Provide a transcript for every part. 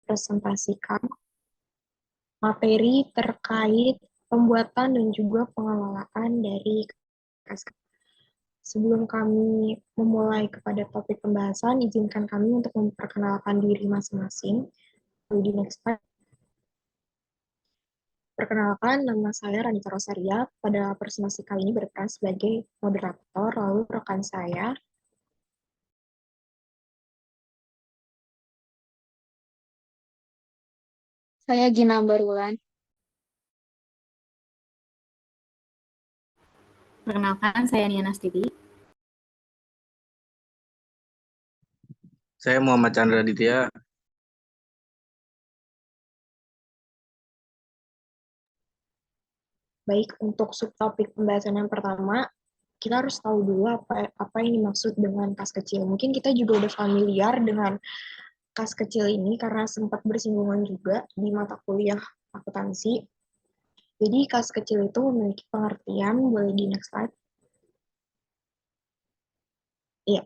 mempresentasikan materi terkait pembuatan dan juga pengelolaan dari kas. Sebelum kami memulai kepada topik pembahasan, izinkan kami untuk memperkenalkan diri masing-masing. Di next slide. Perkenalkan, nama saya Ranita Rosaria. Pada presentasi kali ini berperan sebagai moderator, lalu rekan saya. Saya Gina Ambarulan. Perkenalkan, saya Nia Nastibi. Saya Muhammad Chandra Ditya. Baik, untuk subtopik pembahasan yang pertama, kita harus tahu dulu apa yang dimaksud dengan kas kecil. Mungkin kita juga udah familiar dengan kas kecil ini karena sempat bersinggungan juga di mata kuliah akuntansi. Jadi kas kecil itu memiliki pengertian, boleh di next slide. Iya,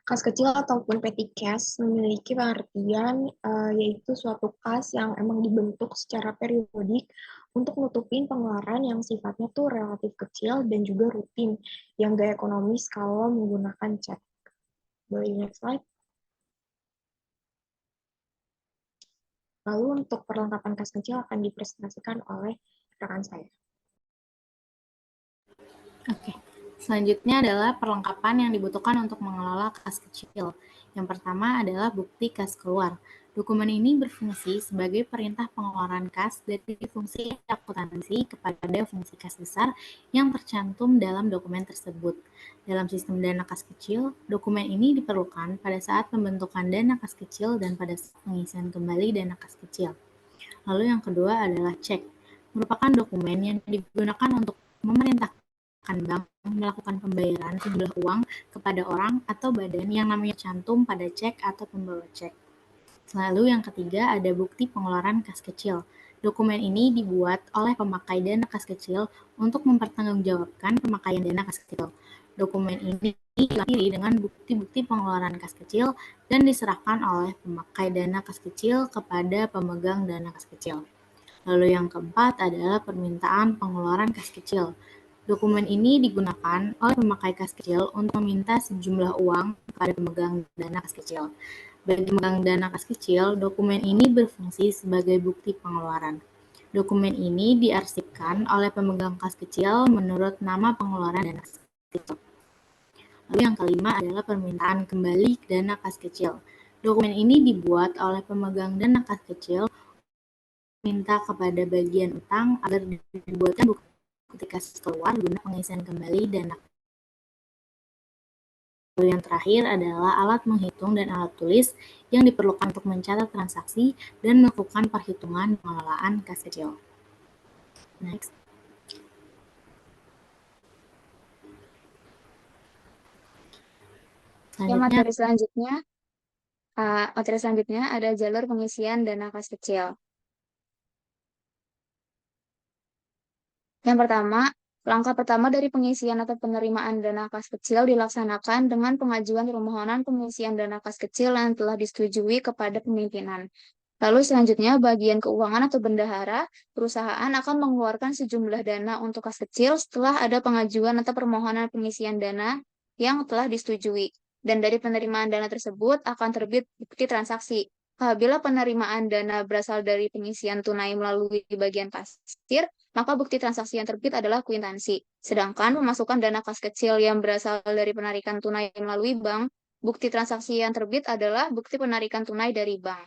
kas kecil ataupun petty cash memiliki pengertian yaitu suatu kas yang emang dibentuk secara periodik untuk nutupin pengeluaran yang sifatnya tuh relatif kecil dan juga rutin yang gak ekonomis kalau menggunakan cek. Boleh next slide. Lalu untuk perlengkapan kas kecil akan dipresentasikan oleh rekan saya. Oke, selanjutnya adalah perlengkapan yang dibutuhkan untuk mengelola kas kecil. Yang pertama adalah bukti kas keluar. Dokumen ini berfungsi sebagai perintah pengeluaran kas dari fungsi akuntansi kepada fungsi kas besar yang tercantum dalam dokumen tersebut. Dalam sistem dana kas kecil, dokumen ini diperlukan pada saat pembentukan dana kas kecil dan pada saat pengisian kembali dana kas kecil. Lalu yang kedua adalah cek, merupakan dokumen yang digunakan untuk memerintahkan bank melakukan pembayaran sejumlah uang kepada orang atau badan yang namanya cantum pada cek atau pembawa cek. Lalu yang ketiga ada bukti pengeluaran kas kecil. Dokumen ini dibuat oleh pemakai dana kas kecil untuk mempertanggungjawabkan pemakaian dana kas kecil. Dokumen ini dilengkapi dengan bukti-bukti pengeluaran kas kecil dan diserahkan oleh pemakai dana kas kecil kepada pemegang dana kas kecil. Lalu yang keempat adalah permintaan pengeluaran kas kecil. Dokumen ini digunakan oleh pemakai kas kecil untuk meminta sejumlah uang kepada pemegang dana kas kecil. Bagi pemegang dana kas kecil, dokumen ini berfungsi sebagai bukti pengeluaran. Dokumen ini diarsipkan oleh pemegang kas kecil menurut nama pengeluaran dana kas kecil. Lalu yang kelima adalah permintaan kembali dana kas kecil. Dokumen ini dibuat oleh pemegang dana kas kecil minta kepada bagian utang agar dibuatkan bukti kas keluar guna pengisian kembali dana. Lalu yang terakhir adalah alat menghitung dan alat tulis yang diperlukan untuk mencatat transaksi dan melakukan perhitungan pengelolaan kas kecil. Next. Materi selanjutnya ada jalur pengisian dana kas kecil. Yang pertama, langkah pertama dari pengisian atau penerimaan dana kas kecil dilaksanakan dengan pengajuan permohonan pengisian dana kas kecil yang telah disetujui kepada pimpinan. Lalu selanjutnya, bagian keuangan atau bendahara perusahaan akan mengeluarkan sejumlah dana untuk kas kecil setelah ada pengajuan atau permohonan pengisian dana yang telah disetujui. Dan dari penerimaan dana tersebut akan terbit bukti transaksi. Apabila penerimaan dana berasal dari pengisian tunai melalui bagian kasir, maka bukti transaksi yang terbit adalah kwitansi. Sedangkan pemasukan dana kas kecil yang berasal dari penarikan tunai melalui bank, bukti transaksi yang terbit adalah bukti penarikan tunai dari bank.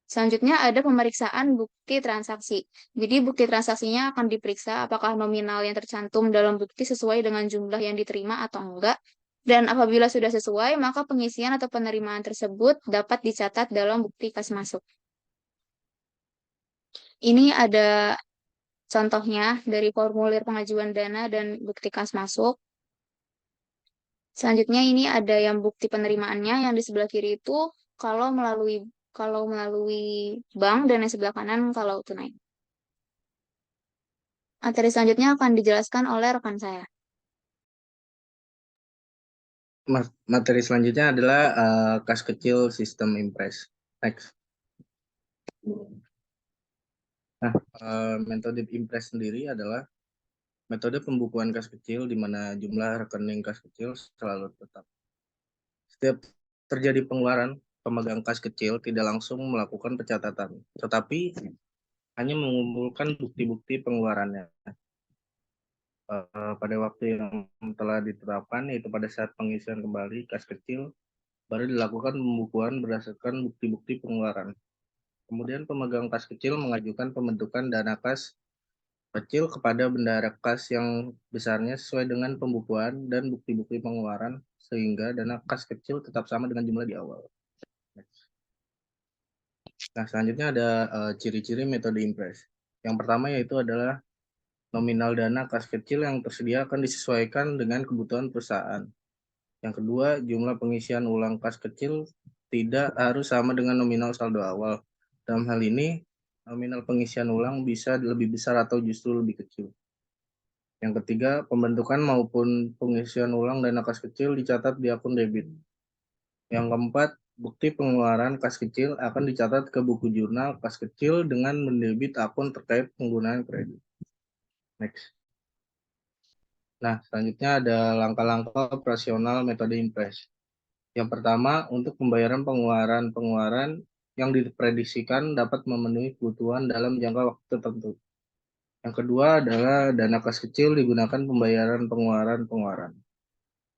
Selanjutnya ada pemeriksaan bukti transaksi. Jadi bukti transaksinya akan diperiksa apakah nominal yang tercantum dalam bukti sesuai dengan jumlah yang diterima atau enggak. Dan apabila sudah sesuai, maka pengisian atau penerimaan tersebut dapat dicatat dalam bukti kas masuk. Ini ada contohnya dari formulir pengajuan dana dan bukti kas masuk. Selanjutnya ini ada yang bukti penerimaannya yang di sebelah kiri itu kalau melalui bank dan yang sebelah kanan kalau tunai. Materi selanjutnya akan dijelaskan oleh rekan saya. Materi selanjutnya adalah kas kecil sistem Impress. Next. Nah, metode impres sendiri adalah metode pembukuan kas kecil di mana jumlah rekening kas kecil selalu tetap. Setiap terjadi pengeluaran, pemegang kas kecil tidak langsung melakukan pencatatan, tetapi hanya mengumpulkan bukti-bukti pengeluarannya. Pada waktu yang telah ditetapkan, yaitu pada saat pengisian kembali kas kecil, baru dilakukan pembukuan berdasarkan bukti-bukti pengeluaran. Kemudian pemegang kas kecil mengajukan pembentukan dana kas kecil kepada bendahara kas yang besarnya sesuai dengan pembukuan dan bukti-bukti pengeluaran, sehingga dana kas kecil tetap sama dengan jumlah di awal. Nah, selanjutnya ada ciri-ciri metode impres. Yang pertama yaitu adalah nominal dana kas kecil yang tersedia akan disesuaikan dengan kebutuhan perusahaan. Yang kedua, jumlah pengisian ulang kas kecil tidak harus sama dengan nominal saldo awal. Dalam hal ini, nominal pengisian ulang bisa lebih besar atau justru lebih kecil. Yang ketiga, pembentukan maupun pengisian ulang dana kas kecil dicatat di akun debit. Yang keempat, bukti pengeluaran kas kecil akan dicatat ke buku jurnal kas kecil dengan mendebit akun terkait penggunaan kredit. Next. Nah, selanjutnya ada langkah-langkah operasional metode impres. Yang pertama, untuk pembayaran pengeluaran yang diprediksikan dapat memenuhi kebutuhan dalam jangka waktu tertentu. Yang kedua adalah dana kas kecil digunakan pembayaran pengeluaran.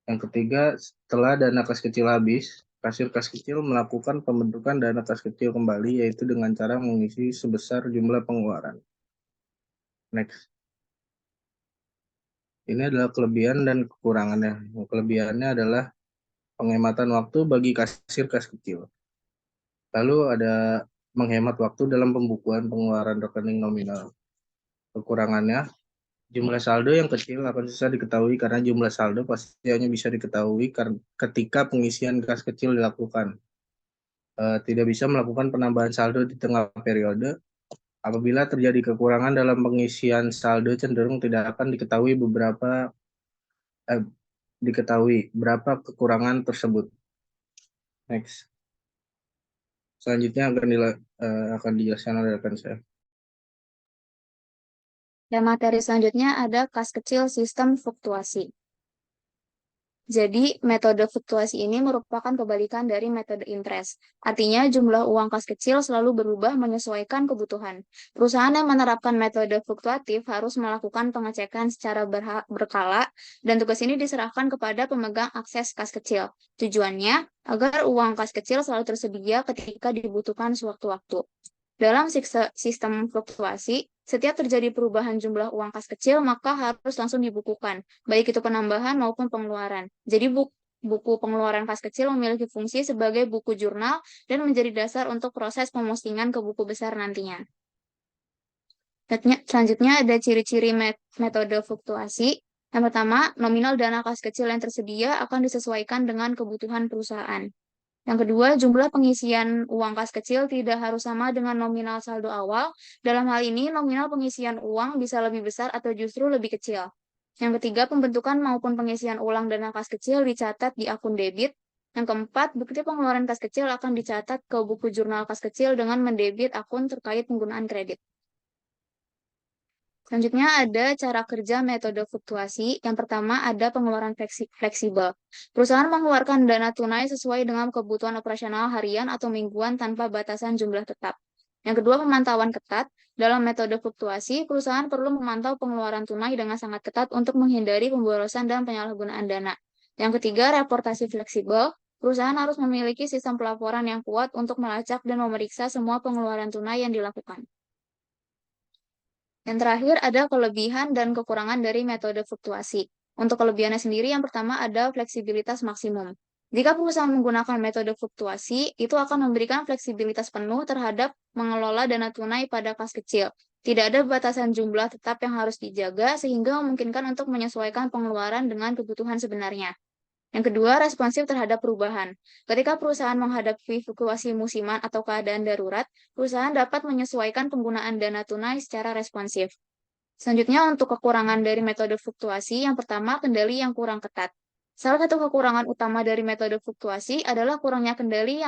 Yang ketiga, setelah dana kas kecil habis, kasir kas kecil melakukan pembentukan dana kas kecil kembali, yaitu dengan cara mengisi sebesar jumlah pengeluaran. Next. Ini adalah kelebihan dan kekurangannya. Kelebihannya adalah penghematan waktu bagi kasir kas kecil. Lalu ada menghemat waktu dalam pembukuan pengeluaran rekening nominal. Kekurangannya, jumlah saldo yang kecil akan susah diketahui karena jumlah saldo pasti hanya bisa diketahui ketika pengisian kas kecil dilakukan. Tidak bisa melakukan penambahan saldo di tengah periode. Apabila terjadi kekurangan dalam pengisian saldo, cenderung tidak akan diketahui berapa kekurangan tersebut. Next. Selanjutnya akan dijelaskan oleh rekan saya. Dan materi selanjutnya ada kas kecil sistem fluktuasi. Jadi, metode fluktuasi ini merupakan kebalikan dari metode impres. Artinya, jumlah uang kas kecil selalu berubah menyesuaikan kebutuhan. Perusahaan yang menerapkan metode fluktuatif harus melakukan pengecekan secara berkala, dan tugas ini diserahkan kepada pemegang akses kas kecil. Tujuannya, agar uang kas kecil selalu tersedia ketika dibutuhkan sewaktu-waktu. Dalam sistem fluktuasi, setiap terjadi perubahan jumlah uang kas kecil, maka harus langsung dibukukan, baik itu penambahan maupun pengeluaran. Jadi buku pengeluaran kas kecil memiliki fungsi sebagai buku jurnal dan menjadi dasar untuk proses pemustingan ke buku besar nantinya. Selanjutnya ada ciri-ciri metode fluktuasi. Yang pertama, nominal dana kas kecil yang tersedia akan disesuaikan dengan kebutuhan perusahaan. Yang kedua, jumlah pengisian uang kas kecil tidak harus sama dengan nominal saldo awal. Dalam hal ini, nominal pengisian uang bisa lebih besar atau justru lebih kecil. Yang ketiga, pembentukan maupun pengisian ulang dana kas kecil dicatat di akun debit. Yang keempat, bukti pengeluaran kas kecil akan dicatat ke buku jurnal kas kecil dengan mendebit akun terkait penggunaan kredit. Selanjutnya ada cara kerja metode fluktuasi. Yang pertama ada pengeluaran fleksibel. Perusahaan mengeluarkan dana tunai sesuai dengan kebutuhan operasional harian atau mingguan tanpa batasan jumlah tetap. Yang kedua, pemantauan ketat. Dalam metode fluktuasi, perusahaan perlu memantau pengeluaran tunai dengan sangat ketat untuk menghindari pemborosan dan penyalahgunaan dana. Yang ketiga, reportasi fleksibel. Perusahaan harus memiliki sistem pelaporan yang kuat untuk melacak dan memeriksa semua pengeluaran tunai yang dilakukan. Yang terakhir ada kelebihan dan kekurangan dari metode fluktuasi. Untuk kelebihannya sendiri, yang pertama ada fleksibilitas maksimum. Jika perusahaan menggunakan metode fluktuasi, itu akan memberikan fleksibilitas penuh terhadap mengelola dana tunai pada kas kecil. Tidak ada batasan jumlah tetap yang harus dijaga, sehingga memungkinkan untuk menyesuaikan pengeluaran dengan kebutuhan sebenarnya. Yang kedua, responsif terhadap perubahan. Ketika perusahaan menghadapi fluktuasi musiman atau keadaan darurat, perusahaan dapat menyesuaikan penggunaan dana tunai secara responsif. Selanjutnya, untuk kekurangan dari metode fluktuasi, yang pertama, kendali yang kurang ketat. Salah satu kekurangan utama dari metode fluktuasi adalah kurangnya kendali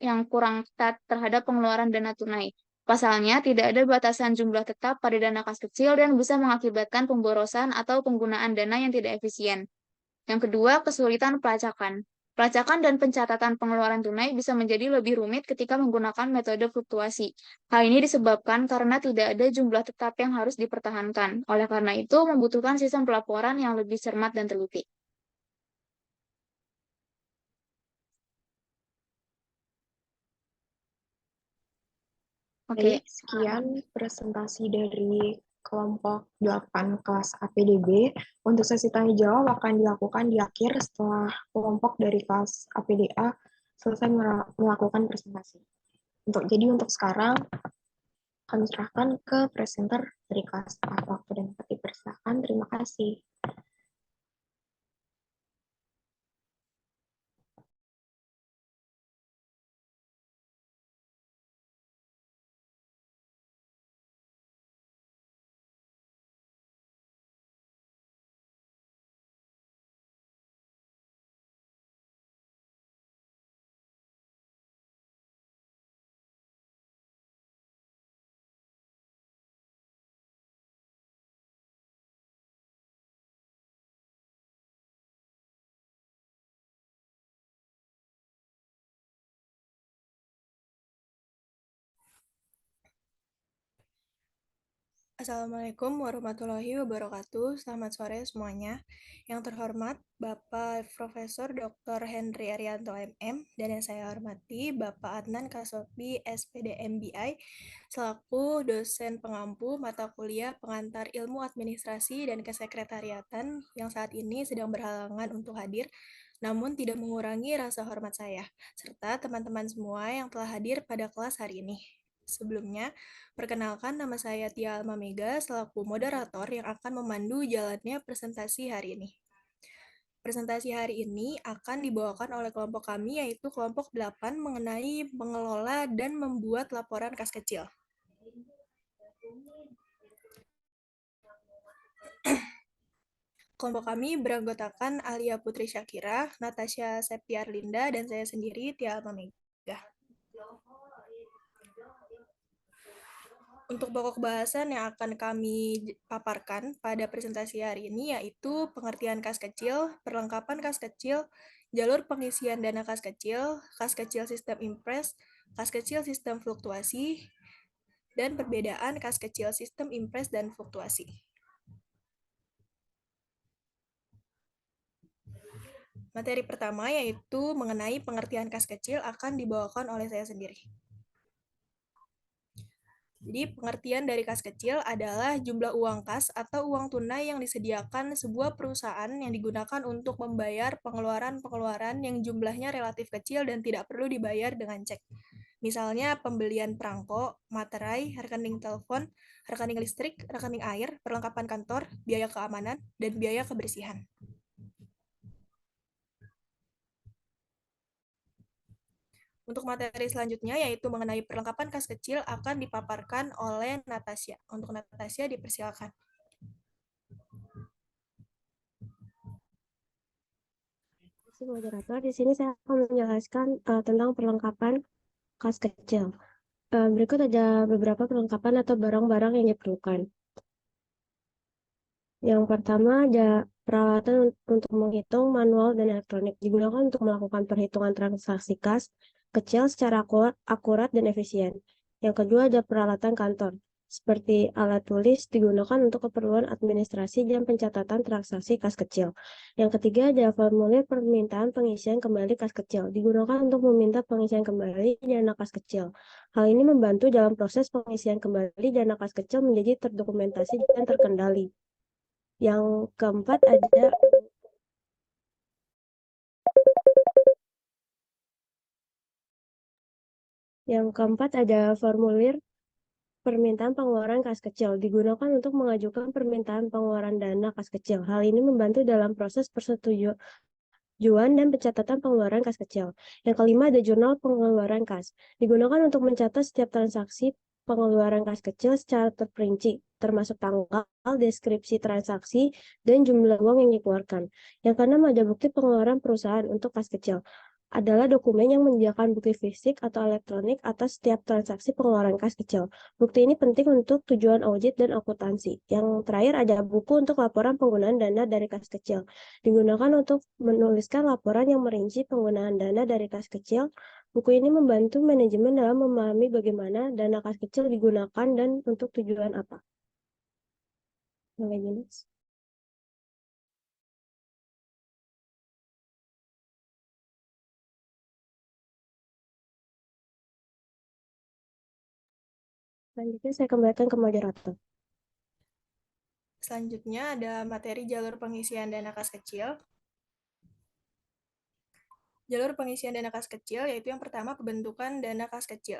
yang kurang ketat terhadap pengeluaran dana tunai. Pasalnya, tidak ada batasan jumlah tetap pada dana kas kecil dan bisa mengakibatkan pemborosan atau penggunaan dana yang tidak efisien. Yang kedua, kesulitan pelacakan. Pelacakan dan pencatatan pengeluaran tunai bisa menjadi lebih rumit ketika menggunakan metode fluktuasi. Hal ini disebabkan karena tidak ada jumlah tetap yang harus dipertahankan. Oleh karena itu, membutuhkan sistem pelaporan yang lebih cermat dan teliti. Oke, Baik, sekian presentasi dari kelompok 8 kelas APDB. Untuk sesi tanya jawab akan dilakukan di akhir setelah kelompok dari kelas APDA selesai melakukan presentasi. Untuk sekarang kami serahkan ke presenter dari kelas A. Waktu dan tempat dipersilakan. Terima kasih. Assalamualaikum warahmatullahi wabarakatuh. Selamat sore semuanya. Yang terhormat Bapak Profesor Dr. Henry Arianto MM dan yang saya hormati Bapak Adnan Kasopi SPD MBI selaku dosen pengampu mata kuliah pengantar ilmu administrasi dan kesekretariatan yang saat ini sedang berhalangan untuk hadir, namun tidak mengurangi rasa hormat saya serta teman-teman semua yang telah hadir pada kelas hari ini. Sebelumnya, perkenalkan nama saya Tia Alma Mega selaku moderator yang akan memandu jalannya presentasi hari ini. Presentasi hari ini akan dibawakan oleh kelompok kami yaitu kelompok 8 mengenai mengelola dan membuat laporan kas kecil. Kelompok kami beranggotakan Alia Putri Syakira, Natasha Septiarlinda, dan saya sendiri Tia Alma Mega. Untuk pokok bahasan yang akan kami paparkan pada presentasi hari ini yaitu pengertian kas kecil, perlengkapan kas kecil, jalur pengisian dana kas kecil sistem impres, kas kecil sistem fluktuasi, dan perbedaan kas kecil sistem impres dan fluktuasi. Materi pertama yaitu mengenai pengertian kas kecil akan dibawakan oleh saya sendiri. Jadi pengertian dari kas kecil adalah jumlah uang kas atau uang tunai yang disediakan sebuah perusahaan yang digunakan untuk membayar pengeluaran-pengeluaran yang jumlahnya relatif kecil dan tidak perlu dibayar dengan cek. Misalnya pembelian perangko, materai, rekening telepon, rekening listrik, rekening air, perlengkapan kantor, biaya keamanan, dan biaya kebersihan. Untuk materi selanjutnya yaitu mengenai perlengkapan kas kecil akan dipaparkan oleh Natasha. Untuk Natasha dipersilakan. Terima kasih moderator. Di sini saya akan menjelaskan tentang perlengkapan kas kecil. Berikut ada beberapa perlengkapan atau barang-barang yang diperlukan. Yang pertama ada peralatan untuk menghitung manual dan elektronik digunakan untuk melakukan perhitungan transaksi kas kecil secara akurat dan efisien. Yang kedua ada peralatan kantor, seperti alat tulis digunakan untuk keperluan administrasi dan pencatatan transaksi kas kecil. Yang ketiga ada formulir permintaan pengisian kembali kas kecil, digunakan untuk meminta pengisian kembali dana kas kecil. Hal ini membantu dalam proses pengisian kembali dana kas kecil menjadi terdokumentasi dan terkendali. Yang keempat ada formulir permintaan pengeluaran kas kecil, digunakan untuk mengajukan permintaan pengeluaran dana kas kecil. Hal ini membantu dalam proses persetujuan dan pencatatan pengeluaran kas kecil. Yang kelima ada jurnal pengeluaran kas, digunakan untuk mencatat setiap transaksi pengeluaran kas kecil secara terperinci, termasuk tanggal, deskripsi transaksi, dan jumlah uang yang dikeluarkan. Yang keenam ada bukti pengeluaran perusahaan untuk kas kecil. adalah dokumen yang menyediakan bukti fisik atau elektronik atas setiap transaksi pengeluaran kas kecil. Bukti ini penting untuk tujuan audit dan akuntansi. Yang terakhir ada buku untuk laporan penggunaan dana dari kas kecil. Digunakan untuk menuliskan laporan yang merinci penggunaan dana dari kas kecil. Buku ini membantu manajemen dalam memahami bagaimana dana kas kecil digunakan dan untuk tujuan apa. Oke, jelas. Selanjutnya saya kembalikan ke moderator. Selanjutnya ada materi jalur pengisian dana kas kecil. Jalur pengisian dana kas kecil yaitu yang pertama pembentukan dana kas kecil.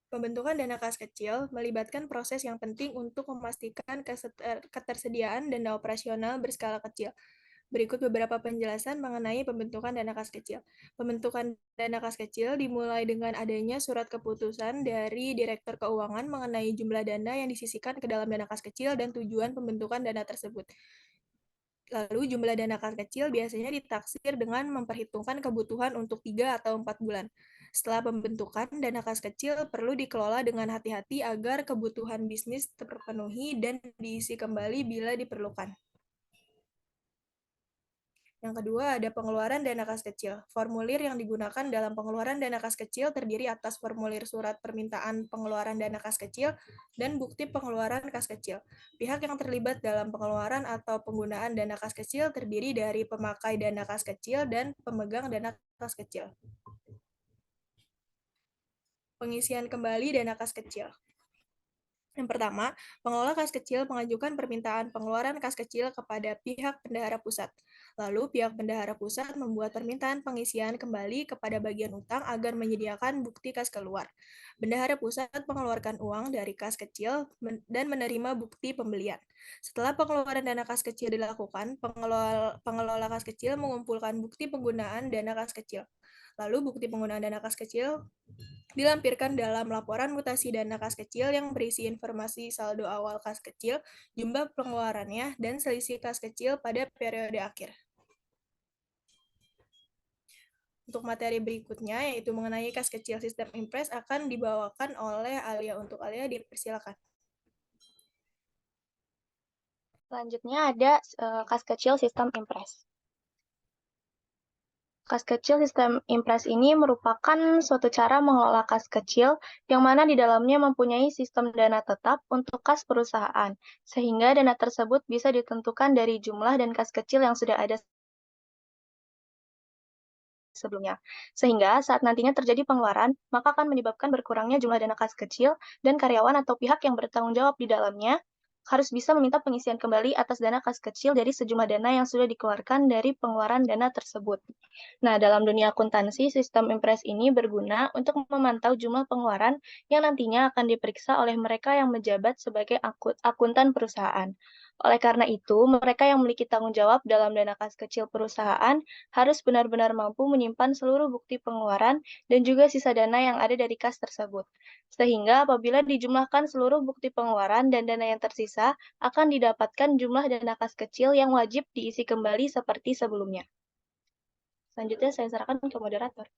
Pembentukan dana kas kecil melibatkan proses yang penting untuk memastikan ketersediaan dana operasional berskala kecil. Berikut beberapa penjelasan mengenai pembentukan dana kas kecil. Pembentukan dana kas kecil dimulai dengan adanya surat keputusan dari Direktur Keuangan mengenai jumlah dana yang disisihkan ke dalam dana kas kecil dan tujuan pembentukan dana tersebut. Lalu jumlah dana kas kecil biasanya ditaksir dengan memperhitungkan kebutuhan untuk 3 atau 4 bulan. Setelah pembentukan, dana kas kecil perlu dikelola dengan hati-hati agar kebutuhan bisnis terpenuhi dan diisi kembali bila diperlukan. Yang kedua, ada pengeluaran dana kas kecil. Formulir yang digunakan dalam pengeluaran dana kas kecil terdiri atas formulir surat permintaan pengeluaran dana kas kecil dan bukti pengeluaran kas kecil. Pihak yang terlibat dalam pengeluaran atau penggunaan dana kas kecil terdiri dari pemakai dana kas kecil dan pemegang dana kas kecil. Pengisian kembali dana kas kecil. Yang pertama, pengelola kas kecil mengajukan permintaan pengeluaran kas kecil kepada pihak bendahara pusat. Lalu pihak bendahara pusat membuat permintaan pengisian kembali kepada bagian utang agar menyediakan bukti kas keluar. Bendahara pusat mengeluarkan uang dari kas kecil dan menerima bukti pembelian. Setelah pengeluaran dana kas kecil dilakukan, pengelola kas kecil mengumpulkan bukti penggunaan dana kas kecil. Lalu bukti penggunaan dana kas kecil dilampirkan dalam laporan mutasi dana kas kecil yang berisi informasi saldo awal kas kecil, jumlah pengeluarannya, dan selisih kas kecil pada periode akhir. Untuk materi berikutnya, yaitu mengenai kas kecil sistem Impress, akan dibawakan oleh Alia. Untuk Alia, dipersilakan. Selanjutnya ada kas kecil sistem Impress. Kas kecil sistem Impress ini merupakan suatu cara mengelola kas kecil yang mana di dalamnya mempunyai sistem dana tetap untuk kas perusahaan, sehingga dana tersebut bisa ditentukan dari jumlah dan kas kecil yang sudah ada sebelumnya. Sehingga saat nantinya terjadi pengeluaran, maka akan menyebabkan berkurangnya jumlah dana kas kecil dan karyawan atau pihak yang bertanggung jawab di dalamnya harus bisa meminta pengisian kembali atas dana kas kecil dari sejumlah dana yang sudah dikeluarkan dari pengeluaran dana tersebut. Nah, dalam dunia akuntansi, sistem Impress ini berguna untuk memantau jumlah pengeluaran yang nantinya akan diperiksa oleh mereka yang menjabat sebagai akuntan perusahaan. Oleh karena itu, mereka yang memiliki tanggung jawab dalam dana kas kecil perusahaan harus benar-benar mampu menyimpan seluruh bukti pengeluaran dan juga sisa dana yang ada dari kas tersebut. Sehingga apabila dijumlahkan seluruh bukti pengeluaran dan dana yang tersisa, akan didapatkan jumlah dana kas kecil yang wajib diisi kembali seperti sebelumnya. Selanjutnya saya serahkan ke moderator.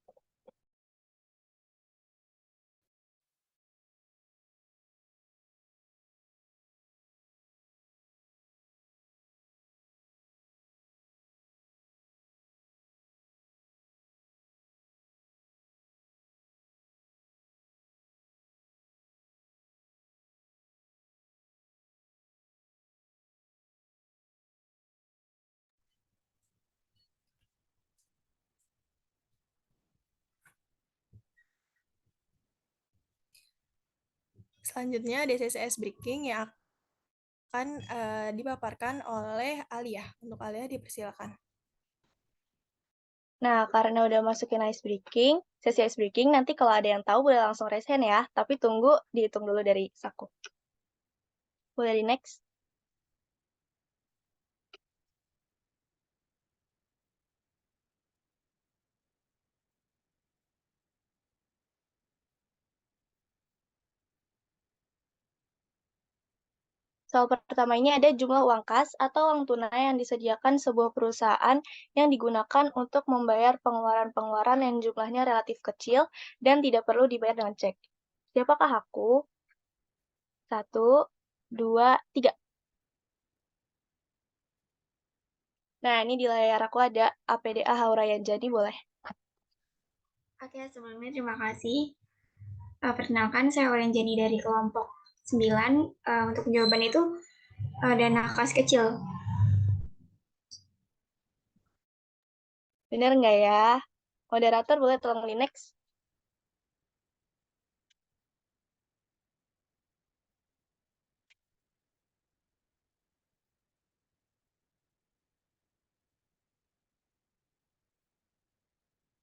Selanjutnya DCCS Breaking yang akan dipaparkan oleh Alia. Untuk Alia dipersilakan. Nah, karena udah masukin sesi ice breaking, nanti kalau ada yang tahu boleh langsung raise hand ya, tapi tunggu dihitung dulu dari Saku. Boleh di next? Soal pertama ini ada jumlah uang kas atau uang tunai yang disediakan sebuah perusahaan yang digunakan untuk membayar pengeluaran-pengeluaran yang jumlahnya relatif kecil dan tidak perlu dibayar dengan cek. Siapakah aku? 1, 2, 3. Nah, ini di layar aku ada APDA Haurayan, jadi boleh. Oke, sebelumnya terima kasih. Perkenalkan, saya Aureanjani dari kelompok 9. Untuk jawaban itu dana kas kecil. Benar nggak ya? Moderator boleh tolong di next.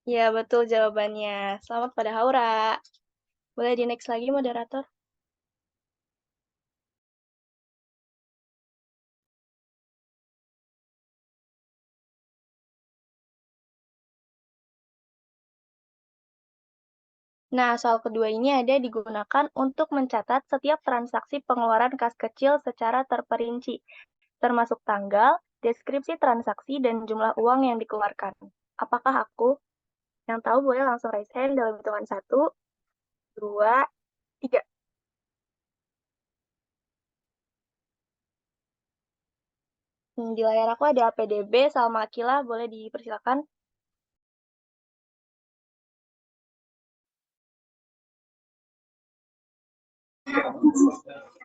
Ya, betul jawabannya. Selamat pada Haura. Boleh di next lagi, moderator? Nah, soal kedua ini ada digunakan untuk mencatat setiap transaksi pengeluaran kas kecil secara terperinci, termasuk tanggal, deskripsi transaksi, dan jumlah uang yang dikeluarkan. Apakah aku? Yang tahu boleh langsung raise hand dalam hitungan 1, 2, 3. Di layar aku ada APDB, Salma Akila, boleh dipersilakan.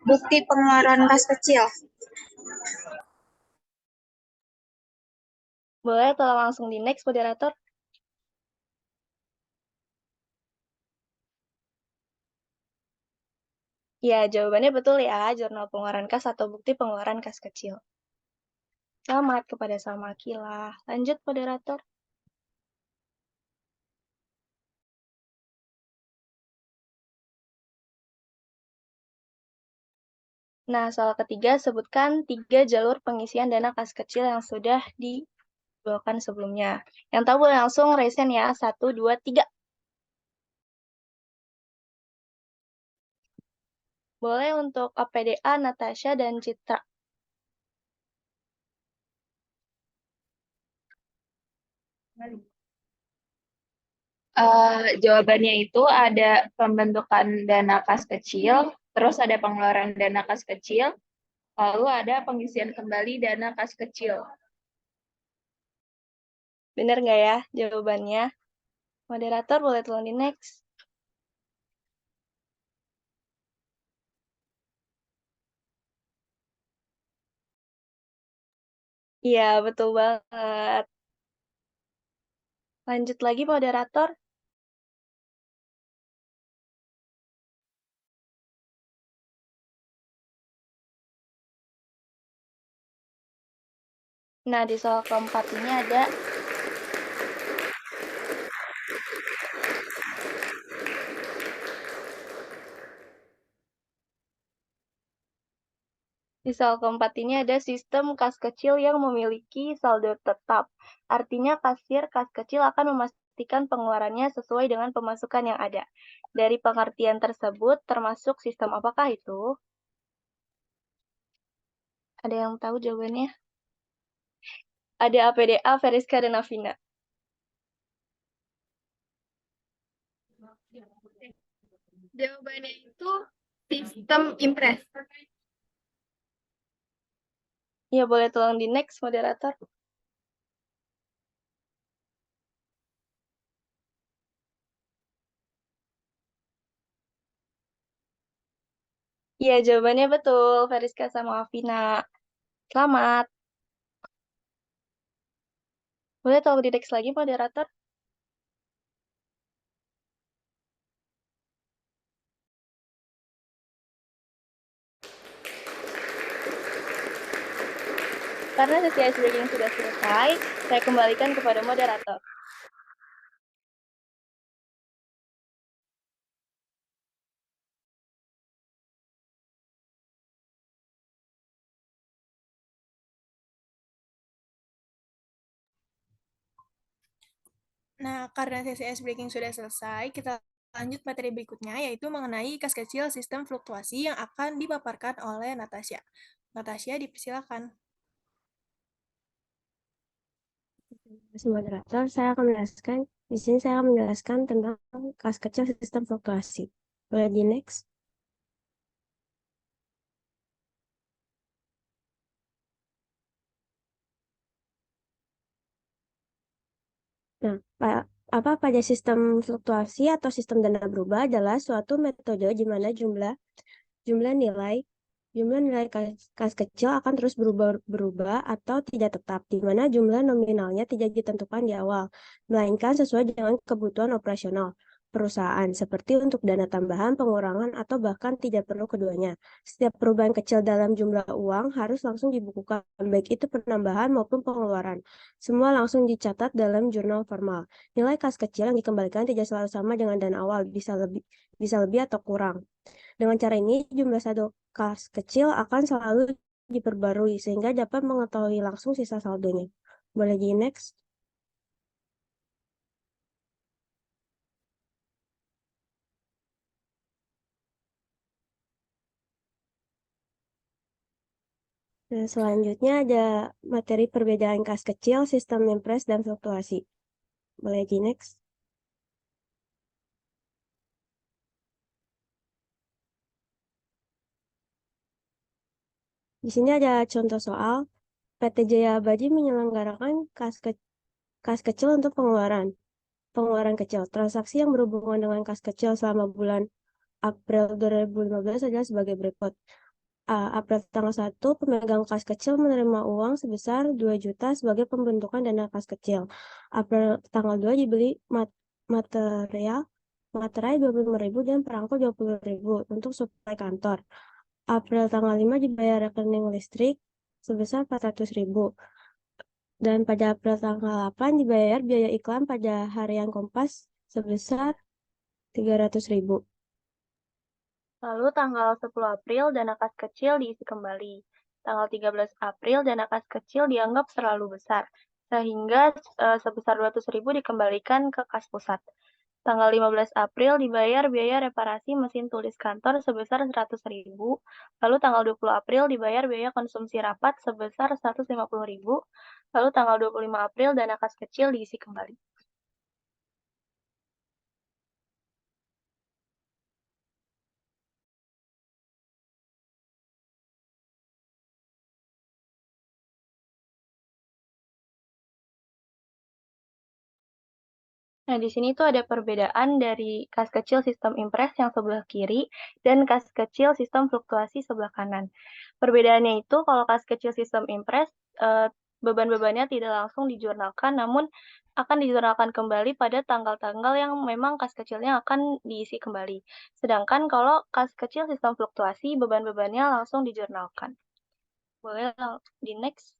Bukti pengeluaran kas kecil. Boleh tolong langsung di next, moderator. Ya, jawabannya betul ya, jurnal pengeluaran kas atau bukti pengeluaran kas kecil. Selamat kepada Salma Akila. Lanjut, moderator. Nah, soal ketiga, sebutkan 3 jalur pengisian dana kas kecil yang sudah dibawakan sebelumnya. Yang tahu boleh langsung raise hand ya, 1, 2, 3. Boleh untuk APDA, Natasha, dan Citra. Jawabannya itu ada pembentukan dana kas kecil, terus ada pengeluaran dana kas kecil, lalu ada pengisian kembali dana kas kecil. Benar nggak ya jawabannya? Moderator boleh tolong di next. Iya, betul banget. Lanjut lagi, moderator. Nah, di soal keempat ini ada Di soal keempat ini ada sistem kas kecil yang memiliki saldo tetap. Artinya kasir kas kecil akan memastikan pengeluarannya sesuai dengan pemasukan yang ada. Dari pengertian tersebut, termasuk sistem apakah itu? Ada yang tahu jawabannya? Ada APDA, Veriska, dan Afina. Jawabannya itu sistem impres. Ya, boleh tolong di next, moderator. Iya, jawabannya betul, Veriska sama Afina. Selamat. Boleh tolong di next lagi, moderator? Karena sesi ice breaking sudah selesai, saya kembalikan kepada moderator. Nah, karena sesi ice breaking sudah selesai, kita Lanjut materi berikutnya, yaitu mengenai kas kecil sistem fluktuasi yang akan dipaparkan oleh Natasha. Natasha, dipersilakan. Sebagai moderator, di sini saya akan menjelaskan tentang kas kecil sistem fluktuasi. Boleh di next? Nah, pada sistem fluktuasi atau sistem dana berubah adalah suatu metode di mana jumlah nilai kas kecil akan terus berubah atau tidak tetap, di mana jumlah nominalnya tidak ditentukan di awal, melainkan sesuai dengan kebutuhan operasional perusahaan, seperti untuk dana tambahan, pengurangan, atau bahkan tidak perlu keduanya. Setiap perubahan kecil dalam jumlah uang harus langsung dibukukan, baik itu penambahan maupun pengeluaran. Semua langsung dicatat dalam jurnal formal. Nilai kas kecil yang dikembalikan tidak selalu sama dengan dana awal, bisa lebih atau kurang. Dengan cara ini, jumlah saldo kas kecil akan selalu diperbarui sehingga dapat mengetahui langsung sisa saldonya. Boleh di next? Nah, selanjutnya ada materi perbedaan kas kecil, sistem impres, dan fluktuasi. Boleh di next? Di sini ada contoh soal. PT Jaya Abadi menyelenggarakan kas kecil untuk pengeluaran kecil. Transaksi yang berhubungan dengan kas kecil selama bulan April 2015 adalah sebagai berikut. April tanggal 1, pemegang kas kecil menerima uang sebesar 2 juta sebagai pembentukan dana kas kecil. April tanggal 2 dibeli materai 25.000 dan perangko 20.000 untuk suplai kantor. April tanggal 5 dibayar rekening listrik sebesar 400.000. Dan pada April tanggal 8 dibayar biaya iklan pada harian Kompas sebesar 300.000. Lalu tanggal 10 April dana kas kecil diisi kembali. Tanggal 13 April dana kas kecil dianggap terlalu besar, sehingga sebesar 200.000 dikembalikan ke kas pusat. Tanggal 15 April dibayar biaya reparasi mesin tulis kantor sebesar 100.000. Lalu tanggal 20 April dibayar biaya konsumsi rapat sebesar 150.000. Lalu tanggal 25 April dana kas kecil diisi kembali. Nah, di sini tuh ada perbedaan dari kas kecil sistem impres yang sebelah kiri dan kas kecil sistem fluktuasi sebelah kanan. Perbedaannya itu kalau kas kecil sistem impres, beban-bebannya tidak langsung dijurnalkan, namun akan dijurnalkan kembali pada tanggal-tanggal yang memang kas kecilnya akan diisi kembali. Sedangkan kalau kas kecil sistem fluktuasi, beban-bebannya langsung dijurnalkan. Boleh di next.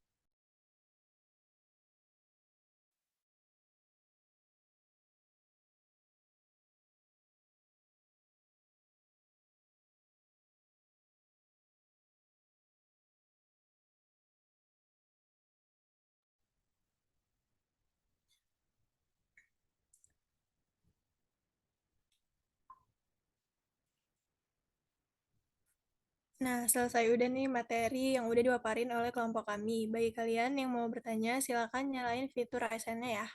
Nah, selesai udah nih materi yang udah dipaparin oleh kelompok kami. Bagi kalian yang mau bertanya, silakan nyalain fitur ASN-nya ya.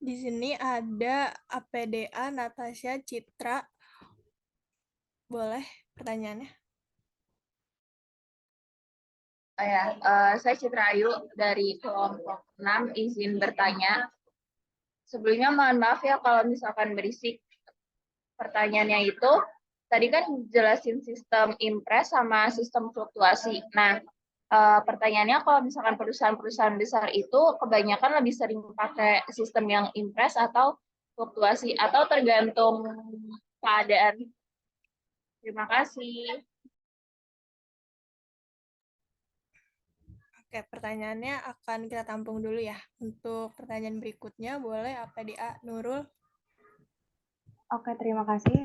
Di sini ada APDA Natasha Citra. Boleh pertanyaannya? Saya Citra Ayu dari kelompok 6, izin bertanya. Sebelumnya mohon maaf ya kalau misalkan berisik. Pertanyaannya itu, tadi kan jelasin sistem impres sama sistem fluktuasi. Nah, pertanyaannya kalau misalkan perusahaan-perusahaan besar itu kebanyakan lebih sering pakai sistem yang impres atau fluktuasi, atau tergantung keadaan. Terima kasih. Oke, pertanyaannya akan kita tampung dulu ya. Untuk pertanyaan berikutnya, boleh APDA Nurul? Oke, terima kasih.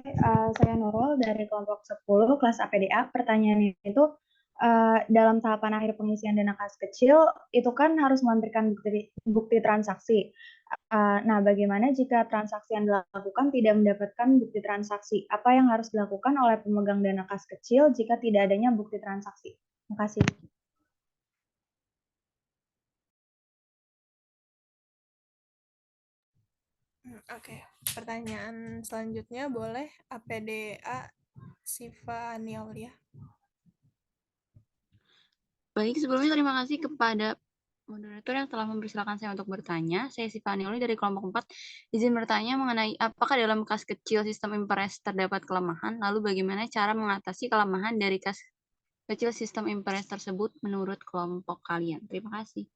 Saya Nurul dari kelompok 10 kelas APDA. Pertanyaannya itu, dalam tahapan akhir pengisian dana kas kecil, itu kan harus memberikan bukti transaksi. Nah, bagaimana jika transaksi yang dilakukan tidak mendapatkan bukti transaksi? Apa yang harus dilakukan oleh pemegang dana kas kecil jika tidak adanya bukti transaksi? Terima kasih. Oke, pertanyaan selanjutnya boleh APDA Siva Niaulia. Baik, sebelumnya terima kasih kepada moderator yang telah mempersilahkan saya untuk bertanya. Saya Siva Nioli dari kelompok 4. Izin bertanya mengenai apakah dalam kas kecil sistem impres terdapat kelemahan, lalu bagaimana cara mengatasi kelemahan dari kas kecil sistem impres tersebut menurut kelompok kalian. Terima kasih.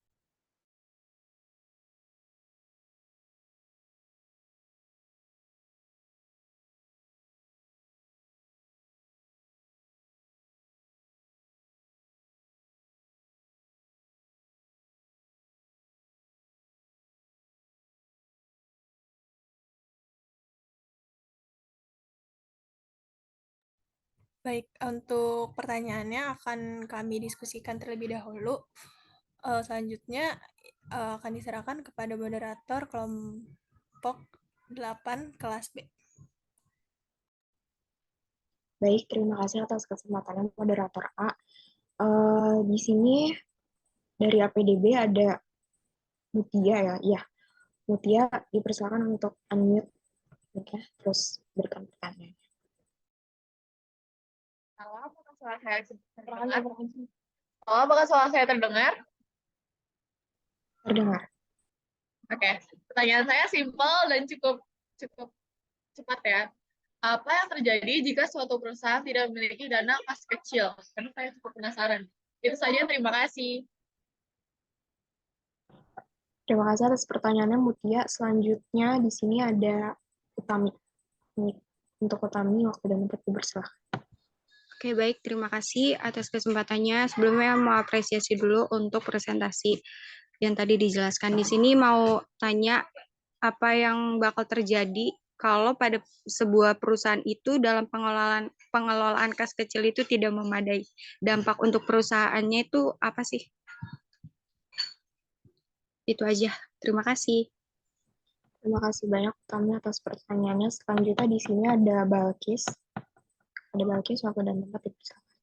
Baik, untuk pertanyaannya akan kami diskusikan terlebih dahulu. Selanjutnya akan diserahkan kepada moderator kelompok 8 kelas B. Baik, terima kasih atas kesempatannya moderator A. Di sini dari APDB ada Mutia ya. Iya, Mutia dipersilakan untuk unmute. Oke, terus berikan pertanyaan. Halo, apakah suara saya terdengar? Terdengar. Oke, pertanyaan saya simpel dan cukup cepat ya. Apa yang terjadi jika suatu perusahaan tidak memiliki dana kas kecil? Karena saya cukup penasaran. Itu saja, terima kasih. Terima kasih atas pertanyaannya Mutia. Selanjutnya di sini ada Utami. Untuk Utami, waktu dan tempat dipersilakan. Oke, baik. Terima kasih atas kesempatannya. Sebelumnya mau apresiasi dulu untuk presentasi yang tadi dijelaskan. Di sini mau tanya apa yang bakal terjadi kalau pada sebuah perusahaan itu dalam pengelolaan kas kecil itu tidak memadai. Dampak untuk perusahaannya itu apa sih? Itu aja. Terima kasih. Terima kasih banyak Utami atas pertanyaannya. Selanjutnya di sini ada Balkis. Ada Balkis, waktu dan tempat dipersilakan.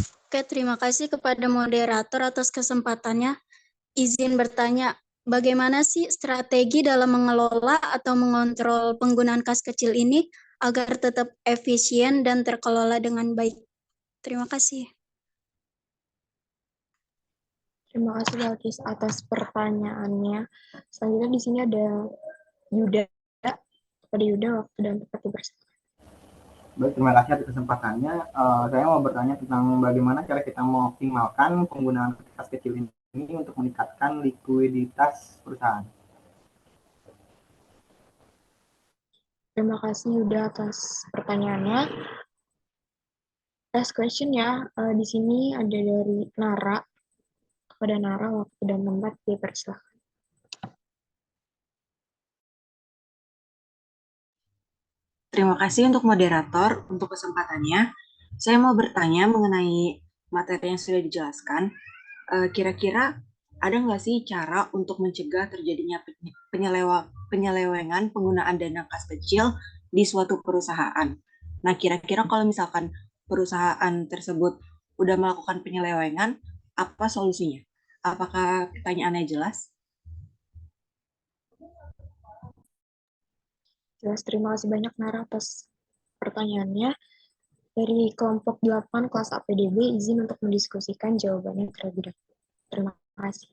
Oke, terima kasih kepada moderator atas kesempatannya. Izin bertanya, bagaimana sih strategi dalam mengelola atau mengontrol penggunaan kas kecil ini agar tetap efisien dan terkelola dengan baik? Terima kasih. Terima kasih Balkis atas pertanyaannya. Selanjutnya di sini ada Yuda. Kepada Yuda, waktu dan tempat dipersilakan. Baik, terima kasih atas kesempatannya. Saya mau bertanya tentang bagaimana cara kita mengoptimalkan penggunaan kas kecil ini untuk meningkatkan likuiditas perusahaan. Terima kasih Yuda atas pertanyaannya. Last question ya, di sini ada dari Nara. Kepada Nara, waktu dan tempat dipersilakan. Terima kasih untuk moderator untuk kesempatannya. Saya mau bertanya mengenai materi yang sudah dijelaskan. Kira-kira ada nggak sih cara untuk mencegah terjadinya penyelewengan penggunaan dana kas kecil di suatu perusahaan? Nah, kira-kira kalau misalkan perusahaan tersebut udah melakukan penyelewengan, apa solusinya? Apakah pertanyaannya jelas? Jelas, terima kasih banyak Nara atas pertanyaannya. Dari kelompok 8 kelas APDB, izin untuk mendiskusikan jawabannya terlebih dahulu. Terima kasih.